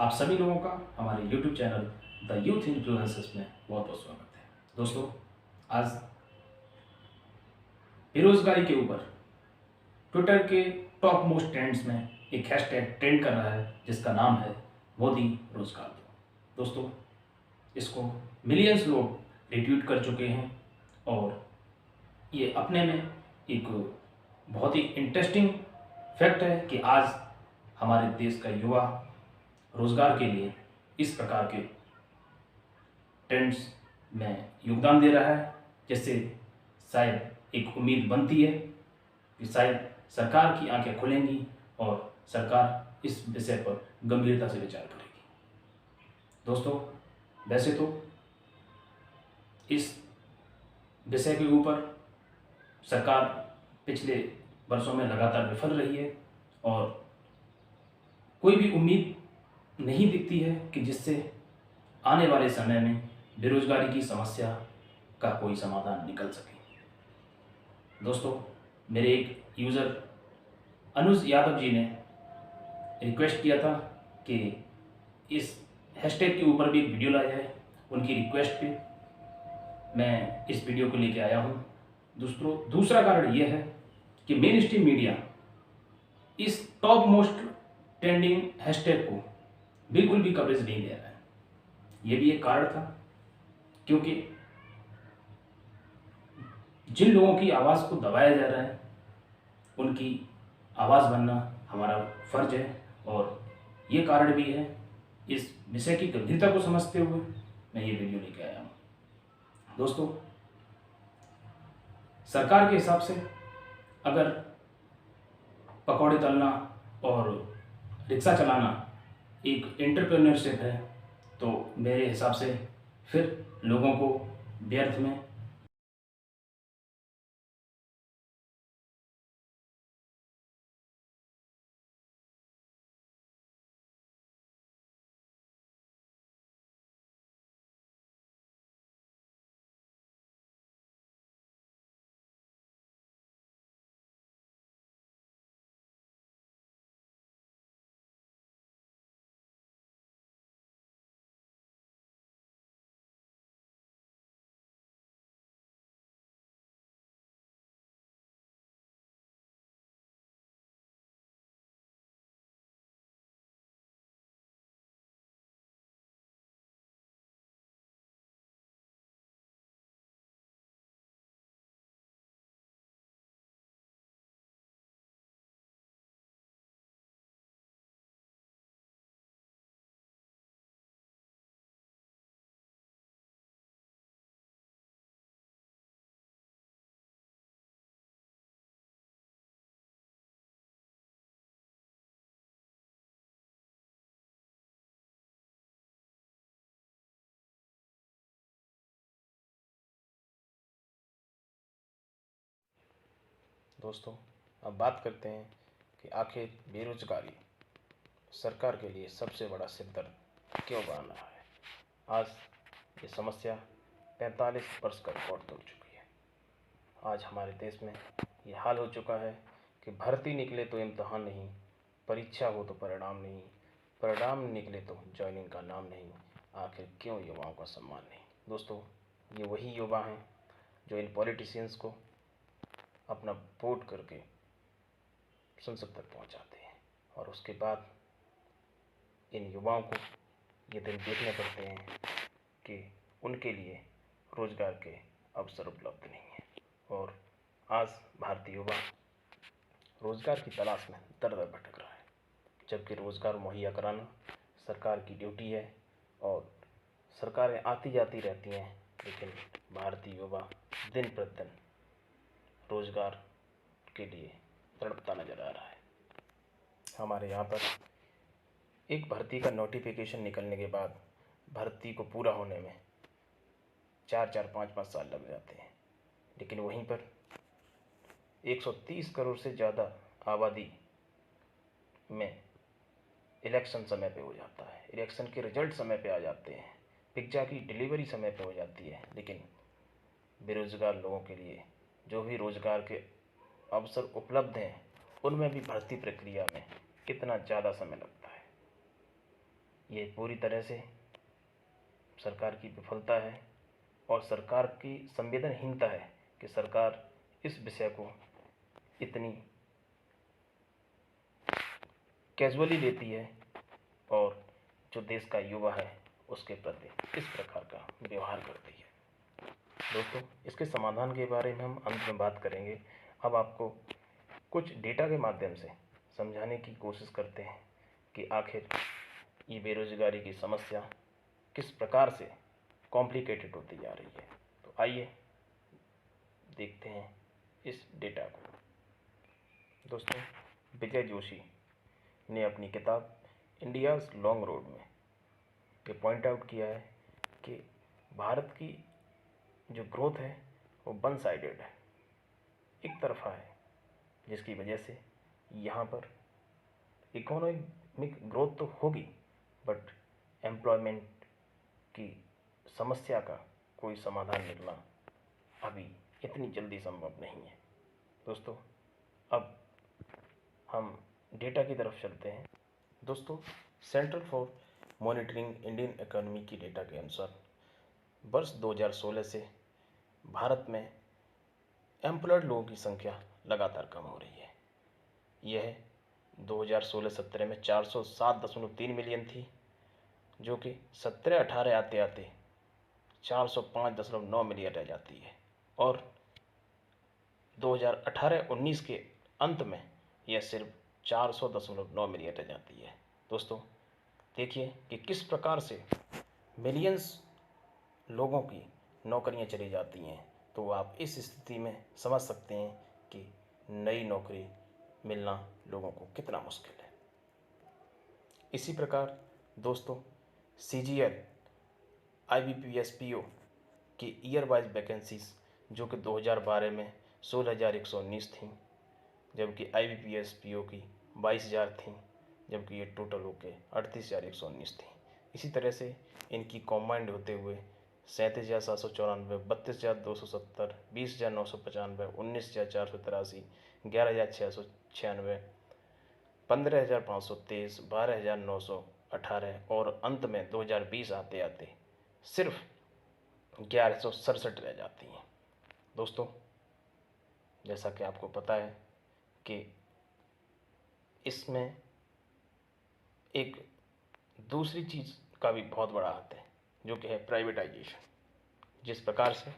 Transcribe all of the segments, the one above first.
आप सभी लोगों का हमारे YouTube channel the youth influencers में बहुत बहुत स्वागत है। दोस्तों, आज बेरोजगारी के ऊपर ट्विटर के टॉप मोस्ट ट्रेंड्स में एक हैशटैग ट्रेंड कर रहा है जिसका नाम है मोदी रोजगार दो। दोस्तों, इसको मिलियंस लोग रिट्वीट कर चुके हैं और ये अपने में एक बहुत ही इंटरेस्टिंग फैक्ट है कि आज हमारे देश का युवा रोजगार के लिए इस प्रकार के ट्रेंड्स में योगदान दे रहा है, जिससे शायद एक उम्मीद बनती है कि शायद सरकार की आंखें खुलेंगी और सरकार इस विषय पर गंभीरता से विचार करेगी। दोस्तों, वैसे तो इस विषय के ऊपर सरकार पिछले वर्षों में लगातार विफल रही है और कोई भी उम्मीद नहीं दिखती है कि जिससे आने वाले समय में बेरोजगारी की समस्या का कोई समाधान निकल सके। दोस्तों, मेरे एक यूज़र अनुज यादव जी ने रिक्वेस्ट किया था कि इस हैशटैग के ऊपर भी एक वीडियो लाया जाए। उनकी रिक्वेस्ट पे मैं इस वीडियो को लेके आया हूँ। दोस्तों, दूसरा कारण यह है कि मेन स्ट्रीम मीडिया इस टॉप मोस्ट ट्रेंडिंग हैशटैग को बिल्कुल भी कवरेज नहीं दे रहा है। ये भी एक कारण था क्योंकि जिन लोगों की आवाज़ को दबाया जा रहा है उनकी आवाज़ बनना हमारा फर्ज है और ये कारण भी है। इस विषय की गंभीरता को समझते हुए मैं ये वीडियो लेके आया हूँ। दोस्तों, सरकार के हिसाब से अगर पकौड़े तलना और रिक्शा चलाना एक एंटरप्रेन्योरशिप है तो मेरे हिसाब से फिर लोगों को व्यर्थ में दोस्तों, अब बात करते हैं कि आखिर बेरोजगारी सरकार के लिए सबसे बड़ा सिरदर्द क्यों बन रहा है। आज ये समस्या 45 वर्ष का रिकॉर्ड तोड़ चुकी है। आज हमारे देश में ये हाल हो चुका है कि भर्ती निकले तो इम्तहान नहीं, परीक्षा हो तो परिणाम नहीं, परिणाम निकले तो ज्वाइनिंग का नाम नहीं। आखिर क्यों युवाओं का सम्मान नहीं। दोस्तों, ये वही युवा हैं जो इन पॉलिटिशियंस को अपना वोट करके संसद तक पहुंचाते हैं और उसके बाद इन युवाओं को ये दिन देखने पड़ते हैं कि उनके लिए रोजगार के अवसर उपलब्ध नहीं हैं और आज भारतीय युवा रोजगार की तलाश में दर दर भटक रहा है, जबकि रोजगार मुहैया कराना सरकार की ड्यूटी है और सरकारें आती जाती रहती हैं, लेकिन भारतीय युवा दिन प्रतिदिन रोजगार के लिए तड़पता नजर आ रहा है। हमारे यहाँ पर एक भर्ती का नोटिफिकेशन निकलने के बाद भर्ती को पूरा होने में 4-4, 5-5 साल लग जाते हैं, लेकिन वहीं पर 130 करोड़ से ज़्यादा आबादी में इलेक्शन समय पे हो जाता है, इलेक्शन के रिजल्ट समय पे आ जाते हैं, पिज्जा की डिलीवरी समय पे हो जाती है, लेकिन बेरोज़गार लोगों के लिए जो भी रोज़गार के अवसर उपलब्ध हैं उनमें भी भर्ती प्रक्रिया में कितना ज़्यादा समय लगता है। ये पूरी तरह से सरकार की विफलता है और सरकार की संवेदनहीनता है कि सरकार इस विषय को इतनी कैजुअली लेती है और जो देश का युवा है उसके प्रति इस प्रकार का व्यवहार करती है। दोस्तों, इसके समाधान के बारे में हम अंत में बात करेंगे। अब आपको कुछ डेटा के माध्यम से समझाने की कोशिश करते हैं कि आखिर ये बेरोजगारी की समस्या किस प्रकार से कॉम्प्लिकेटेड होती जा रही है। तो आइए देखते हैं इस डेटा को। दोस्तों, विजय जोशी ने अपनी किताब इंडियाज़ लॉन्ग रोड में ये पॉइंट आउट किया है कि भारत की जो ग्रोथ है वो वन साइडेड है, एक तरफा है, जिसकी वजह से यहाँ पर इकोनॉमिक ग्रोथ तो होगी बट एम्प्लॉयमेंट की समस्या का कोई समाधान निकलना अभी इतनी जल्दी संभव नहीं है। दोस्तों, अब हम डेटा की तरफ चलते हैं। दोस्तों, centre for monitoring Indian economy की डेटा के अनुसार वर्ष 2016 से भारत में एम्प्लॉयड लोगों की संख्या लगातार कम हो रही है। यह 2016-17 में 407.3 मिलियन थी, जो कि 17-18 आते आते 405.9 मिलियन रह जाती है और 2018-19 के अंत में यह सिर्फ 400.9 मिलियन रह जाती है। दोस्तों, देखिए कि किस प्रकार से मिलियंस लोगों की नौकरियां चली जाती हैं। तो आप इस स्थिति में समझ सकते हैं कि नई नौकरी मिलना लोगों को कितना मुश्किल है। इसी प्रकार दोस्तों, CGL IBPS PO की ईयर वाइज वैकेंसीज जो कि 2012 में 16,119 थीं, जबकि IBPS PO की 22,000 थीं, जबकि ये टोटल होकर 38,119 थी। इसी तरह से इनकी कॉम्बाइंड होते हुए 37,794, 32,270, 20,995, 19,483, 11,696, 15,523, 12,918 और अंत में 2020 आते आते सिर्फ 1,167 रह जाती हैं। दोस्तों, जैसा कि आपको पता है कि इसमें एक दूसरी चीज़ का भी बहुत बड़ा हाथ है, जो कि है प्राइवेटाइजेशन। जिस प्रकार से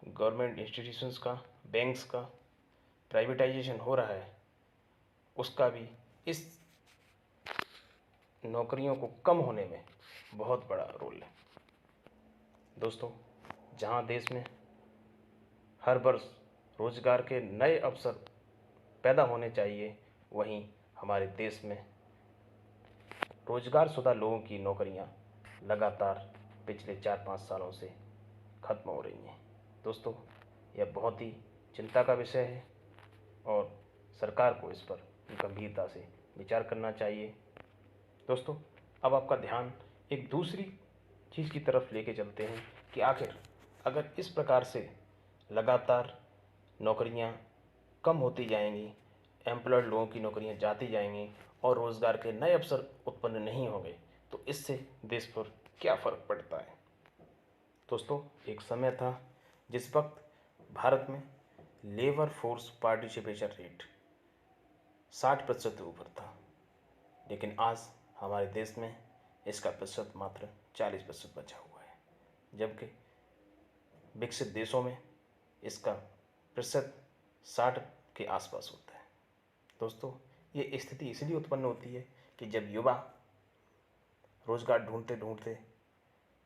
गवर्नमेंट इंस्टीट्यूशंस का, बैंक्स का प्राइवेटाइजेशन हो रहा है, उसका भी इस नौकरियों को कम होने में बहुत बड़ा रोल है। दोस्तों, जहां देश में हर वर्ष रोजगार के नए अवसर पैदा होने चाहिए, वहीं हमारे देश में रोजगारशुदा लोगों की नौकरियां लगातार पिछले 4-5 सालों से खत्म हो रही हैं। दोस्तों, यह बहुत ही चिंता का विषय है और सरकार को इस पर गंभीरता से विचार करना चाहिए। दोस्तों, अब आपका ध्यान एक दूसरी चीज़ की तरफ लेके चलते हैं कि आखिर अगर इस प्रकार से लगातार नौकरियां कम होती जाएंगी, एम्प्लॉयड लोगों की नौकरियां जाती जाएंगी और रोज़गार के नए अवसर उत्पन्न नहीं होंगे, तो इससे देश पर क्या फ़र्क पड़ता है। दोस्तों, एक समय था जिस वक्त भारत में लेबर फोर्स पार्टिसिपेशन रेट 60% से ऊपर था, लेकिन आज हमारे देश में इसका प्रतिशत मात्र 40% बचा हुआ है, जबकि विकसित देशों में इसका प्रतिशत 60 के आसपास होता है। दोस्तों, ये स्थिति इसलिए उत्पन्न होती है कि जब युवा रोज़गार ढूंढते ढूंढते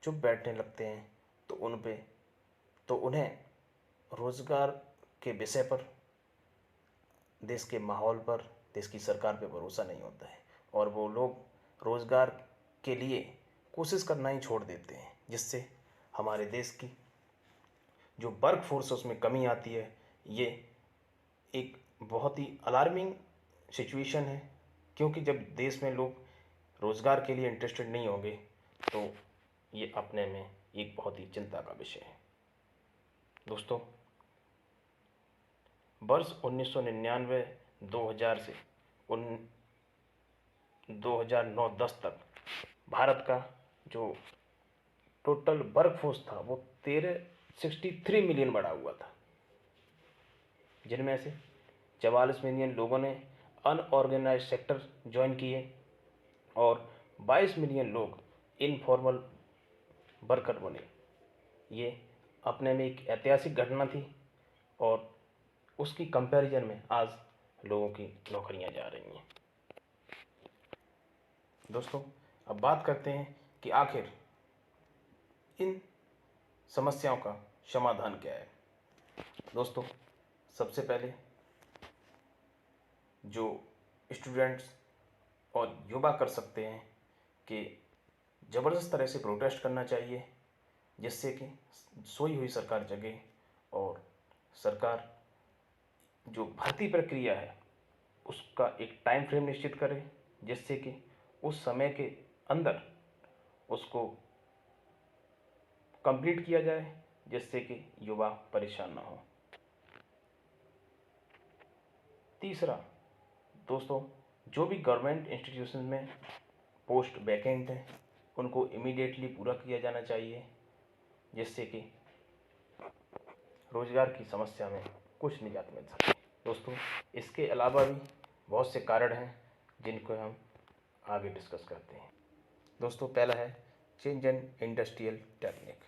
चुप बैठने लगते हैं तो उन्हें रोज़गार के विषय पर, देश के माहौल पर, देश की सरकार पर भरोसा नहीं होता है और वो लोग रोज़गार के लिए कोशिश करना ही छोड़ देते हैं, जिससे हमारे देश की जो वर्क फोर्स है उसमें कमी आती है। ये एक बहुत ही अलार्मिंग सिचुएशन है, क्योंकि जब देश में लोग रोज़गार के लिए इंटरेस्टेड नहीं होंगे तो ये अपने में एक बहुत ही चिंता का विषय है। दोस्तों, वर्ष 1999-2000 से 2009-10 तक भारत का जो टोटल वर्कफोर्स था वो 63 मिलियन बढ़ा हुआ था, जिनमें से 44 मिलियन लोगों ने अनऑर्गेनाइज सेक्टर ज्वाइन किए और 22 मिलियन लोग इनफॉर्मल वर्कर बने। ये अपने में एक ऐतिहासिक घटना थी और उसकी कंपैरिजन में आज लोगों की नौकरियां जा रही हैं। दोस्तों, अब बात करते हैं कि आखिर इन समस्याओं का समाधान क्या है। दोस्तों, सबसे पहले जो स्टूडेंट्स और युवा कर सकते हैं कि ज़बरदस्त तरह से प्रोटेस्ट करना चाहिए, जिससे कि सोई हुई सरकार जगे और सरकार जो भर्ती प्रक्रिया है उसका एक टाइम फ्रेम निश्चित करे, जिससे कि उस समय के अंदर उसको कंप्लीट किया जाए, जिससे कि युवा परेशान ना हो। तीसरा दोस्तों, जो भी गवर्नमेंट इंस्टीट्यूशन में पोस्ट वैकेंट हैं उनको इमीडिएटली पूरा किया जाना चाहिए, जिससे कि रोजगार की समस्या में कुछ निजात मिल सके। दोस्तों, इसके अलावा भी बहुत से कारण हैं जिनको हम आगे डिस्कस करते हैं। दोस्तों, पहला है चेंज इन इंडस्ट्रियल टेक्निक।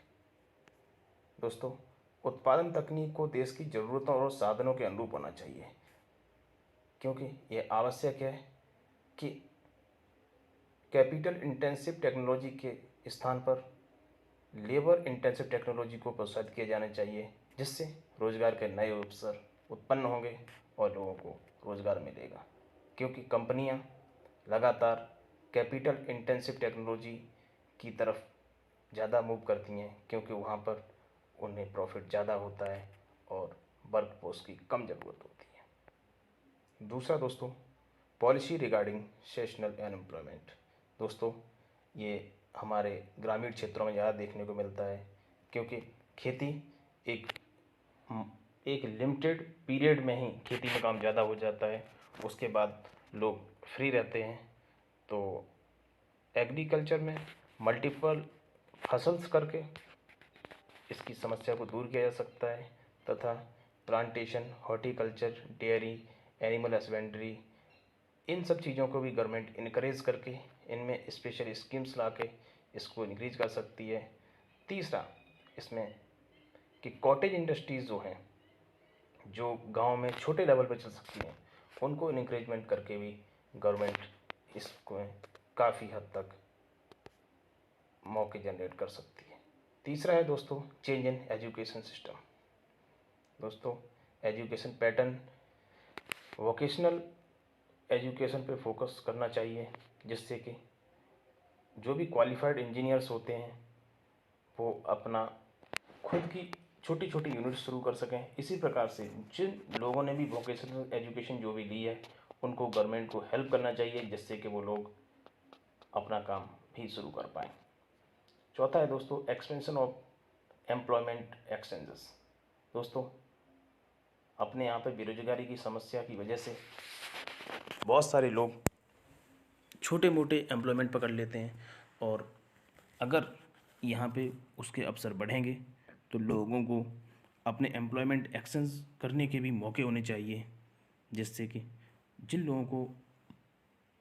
दोस्तों, उत्पादन तकनीक को देश की ज़रूरतों और साधनों के अनुरूप होना चाहिए, क्योंकि यह आवश्यक है कि कैपिटल इंटेंसिव टेक्नोलॉजी के स्थान पर लेबर इंटेंसिव टेक्नोलॉजी को प्रोत्साहित किया जाना चाहिए, जिससे रोजगार के नए अवसर उत्पन्न होंगे और लोगों को रोजगार मिलेगा। क्योंकि कंपनियां लगातार कैपिटल इंटेंसिव टेक्नोलॉजी की तरफ ज़्यादा मूव करती हैं, क्योंकि वहाँ पर उन्हें प्रॉफिट ज़्यादा होता है और वर्क फोर्स की कम ज़रूरत होती है। दूसरा दोस्तों, पॉलिसी रिगार्डिंग सेशनल अनएम्प्लॉयमेंट। दोस्तों, ये हमारे ग्रामीण क्षेत्रों में ज़्यादा देखने को मिलता है, क्योंकि खेती एक एक लिमिटेड पीरियड में ही खेती में काम ज़्यादा हो जाता है, उसके बाद लोग फ्री रहते हैं। तो एग्रीकल्चर में मल्टीपल फसल्स करके इसकी समस्या को दूर किया जा सकता है, तथा plantation, horticulture, dairy, animal husbandry, इन सब चीज़ों को भी गवर्नमेंट इनकरेज करके इनमें स्पेशल स्कीम्स ला के इसको इंक्रीज कर सकती है। तीसरा इसमें कि कॉटेज इंडस्ट्रीज़ जो हैं, जो गांव में छोटे लेवल पर चल सकती हैं, उनको इनक्रेजमेंट करके भी गवर्नमेंट इसको काफ़ी हद तक मौके जनरेट कर सकती है। तीसरा है दोस्तों चेंज इन एजुकेशन सिस्टम। दोस्तों, एजुकेशन पैटर्न वोकेशनल एजुकेशन पे फोकस करना चाहिए, जिससे कि जो भी क्वालिफाइड इंजीनियर्स होते हैं वो अपना खुद की छोटी छोटी यूनिट शुरू कर सकें। इसी प्रकार से जिन लोगों ने भी वोकेशनल एजुकेशन जो भी ली है उनको गवर्नमेंट को हेल्प करना चाहिए, जिससे कि वो लोग अपना काम भी शुरू कर पाएँ। चौथा है दोस्तों एक्सपेंशन ऑफ एम्प्लॉयमेंट एक्सचेंजेस। दोस्तों, अपने यहाँ पे बेरोजगारी की समस्या की वजह से बहुत सारे लोग छोटे मोटे एम्प्लॉयमेंट पकड़ लेते हैं, और अगर यहाँ पे उसके अवसर बढ़ेंगे तो लोगों को अपने एम्प्लॉयमेंट एक्सचेंज करने के भी मौके होने चाहिए, जिससे कि जिन लोगों को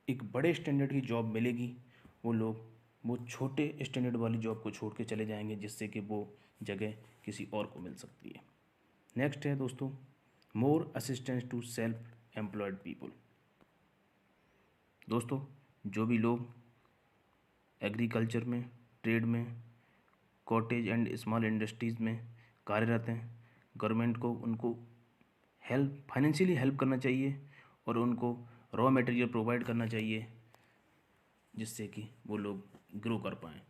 एक बड़े स्टैंडर्ड की जॉब मिलेगी वो लोग वो छोटे स्टैंडर्ड वाली जॉब को छोड़ के चले जाएंगे, जिससे कि वो जगह किसी और को मिल सकती है। नेक्स्ट है दोस्तों more assistance to self employed people. दोस्तों, जो भी लोग एग्रीकल्चर में, ट्रेड में, कॉटेज एंड स्मॉल इंडस्ट्रीज़ में कार्यरत हैं, गवर्नमेंट को उनको फाइनेंशियली हेल्प करना चाहिए और उनको रॉ मटेरियल प्रोवाइड करना चाहिए, जिससे कि वो लोग ग्रो कर पाएँ।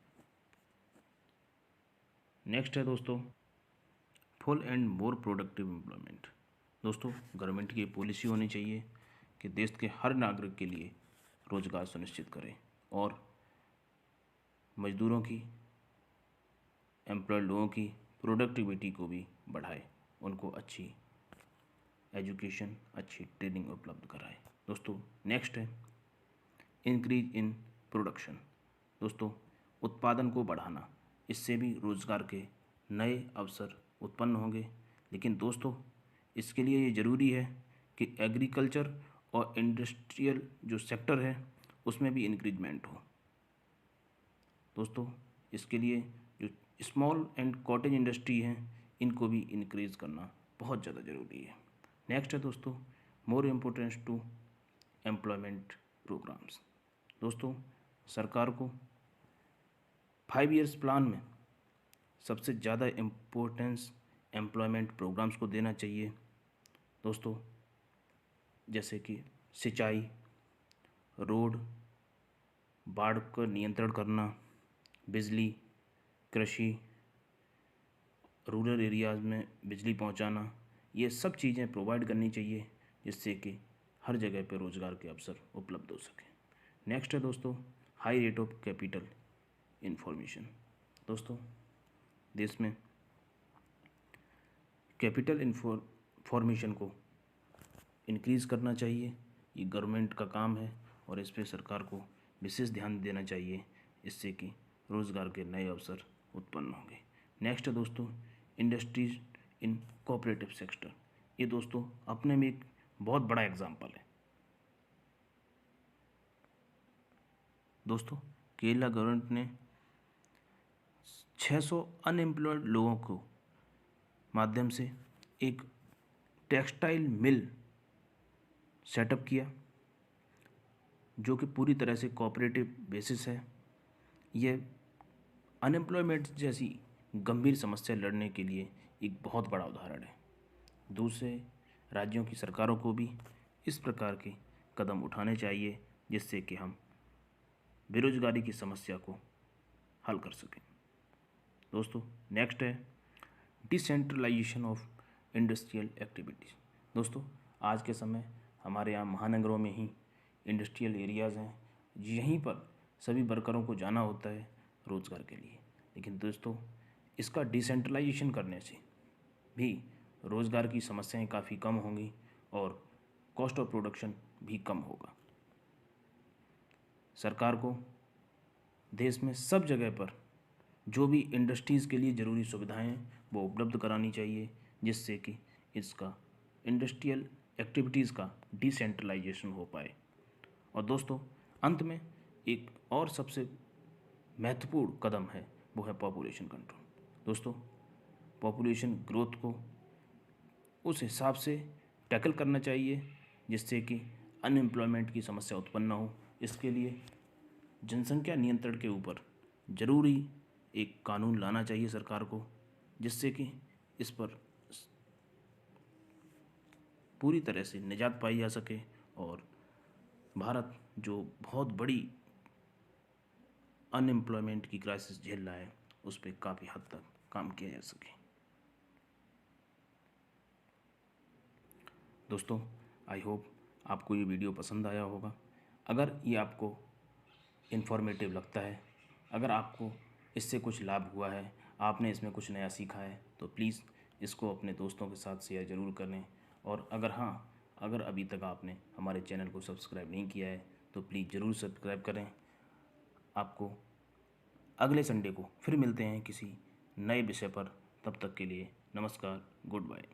नेक्स्ट है दोस्तों full and more productive employment. दोस्तों, गवर्नमेंट की पॉलिसी होनी चाहिए कि देश के हर नागरिक के लिए रोजगार सुनिश्चित करें और मजदूरों की, एम्प्लॉयड लोगों की प्रोडक्टिविटी को भी बढ़ाए, उनको अच्छी एजुकेशन, अच्छी ट्रेनिंग उपलब्ध कराए। दोस्तों, नेक्स्ट है इंक्रीज इन प्रोडक्शन। दोस्तों, उत्पादन को बढ़ाना, इससे भी रोज़गार के नए अवसर उत्पन्न होंगे। लेकिन दोस्तों, इसके लिए ये ज़रूरी है कि एग्रीकल्चर और इंडस्ट्रियल जो सेक्टर है उसमें भी इंक्रीजमेंट हो। दोस्तों, इसके लिए जो स्मॉल एंड कॉटेज इंडस्ट्री है इनको भी इंक्रीज करना बहुत ज़्यादा ज़रूरी है। नेक्स्ट है दोस्तों, more importance to employment programmes. दोस्तों, सरकार को 5 ईयर्स प्लान में सबसे ज़्यादा इम्पोर्टेंस एम्प्लॉयमेंट प्रोग्राम्स को देना चाहिए। दोस्तों, जैसे कि सिंचाई, रोड, बाढ़ का नियंत्रण करना, बिजली, कृषि, रूरल एरियाज़ में बिजली पहुंचाना, ये सब चीज़ें प्रोवाइड करनी चाहिए जिससे कि हर जगह पे रोज़गार के अवसर उपलब्ध हो सके। नेक्स्ट है दोस्तों, high rate of capital information. दोस्तों, देश में कैपिटल इन्फॉर्मेशन को इंक्रीज़ करना चाहिए। ये गवर्नमेंट का काम है और इस पे सरकार को विशेष ध्यान देना चाहिए, इससे कि रोज़गार के नए अवसर उत्पन्न होंगे। नेक्स्ट है दोस्तों, इंडस्ट्रीज इन कोऑपरेटिव सेक्टर। ये दोस्तों अपने में एक बहुत बड़ा एग्जाम्पल है। दोस्तों, केरला गवर्नमेंट ने 600 अनएम्प्लॉयड लोगों को माध्यम से एक टेक्सटाइल मिल सेटअप किया जो कि पूरी तरह से कोऑपरेटिव बेसिस है। यह अनएम्प्लॉयमेंट जैसी गंभीर समस्या लड़ने के लिए एक बहुत बड़ा उदाहरण है। दूसरे राज्यों की सरकारों को भी इस प्रकार के कदम उठाने चाहिए जिससे कि हम बेरोजगारी की समस्या को हल कर सकें। दोस्तों, नेक्स्ट है डिसेंट्रलाइजेशन ऑफ इंडस्ट्रियल एक्टिविटीज़। दोस्तों, आज के समय हमारे यहाँ महानगरों में ही इंडस्ट्रियल एरियाज़ हैं, यहीं पर सभी वर्करों को जाना होता है रोज़गार के लिए। लेकिन दोस्तों, इसका डिसेंट्रलाइजेशन करने से भी रोज़गार की समस्याएं काफ़ी कम होंगी और कॉस्ट ऑफ प्रोडक्शन भी कम होगा। सरकार को देश में सब जगह पर जो भी इंडस्ट्रीज़ के लिए ज़रूरी सुविधाएं हैं वो उपलब्ध करानी चाहिए जिससे कि इसका इंडस्ट्रियल एक्टिविटीज़ का डिसेंट्रलाइजेशन हो पाए। और दोस्तों, अंत में एक और सबसे महत्वपूर्ण कदम है, वो है पॉपुलेशन कंट्रोल। दोस्तों, पॉपुलेशन ग्रोथ को उस हिसाब से टैकल करना चाहिए जिससे कि अनएम्प्लॉयमेंट की समस्या उत्पन्न न हो। इसके लिए जनसंख्या नियंत्रण के ऊपर ज़रूरी एक कानून लाना चाहिए सरकार को जिससे कि इस पर पूरी तरह से निजात पाई जा सके और भारत जो बहुत बड़ी अनएम्प्लॉयमेंट की क्राइसिस झेल रहा है उस पर काफ़ी हद तक काम किया जा सके। दोस्तों, आई होप आपको ये वीडियो पसंद आया होगा। अगर ये आपको इन्फॉर्मेटिव लगता है, अगर आपको इससे कुछ लाभ हुआ है, आपने इसमें कुछ नया सीखा है, तो प्लीज़ इसको अपने दोस्तों के साथ शेयर ज़रूर करें। और अगर अभी तक आपने हमारे चैनल को सब्सक्राइब नहीं किया है तो प्लीज़ ज़रूर सब्सक्राइब करें। आपको अगले संडे को फिर मिलते हैं किसी नए विषय पर। तब तक के लिए नमस्कार, गुड बाय।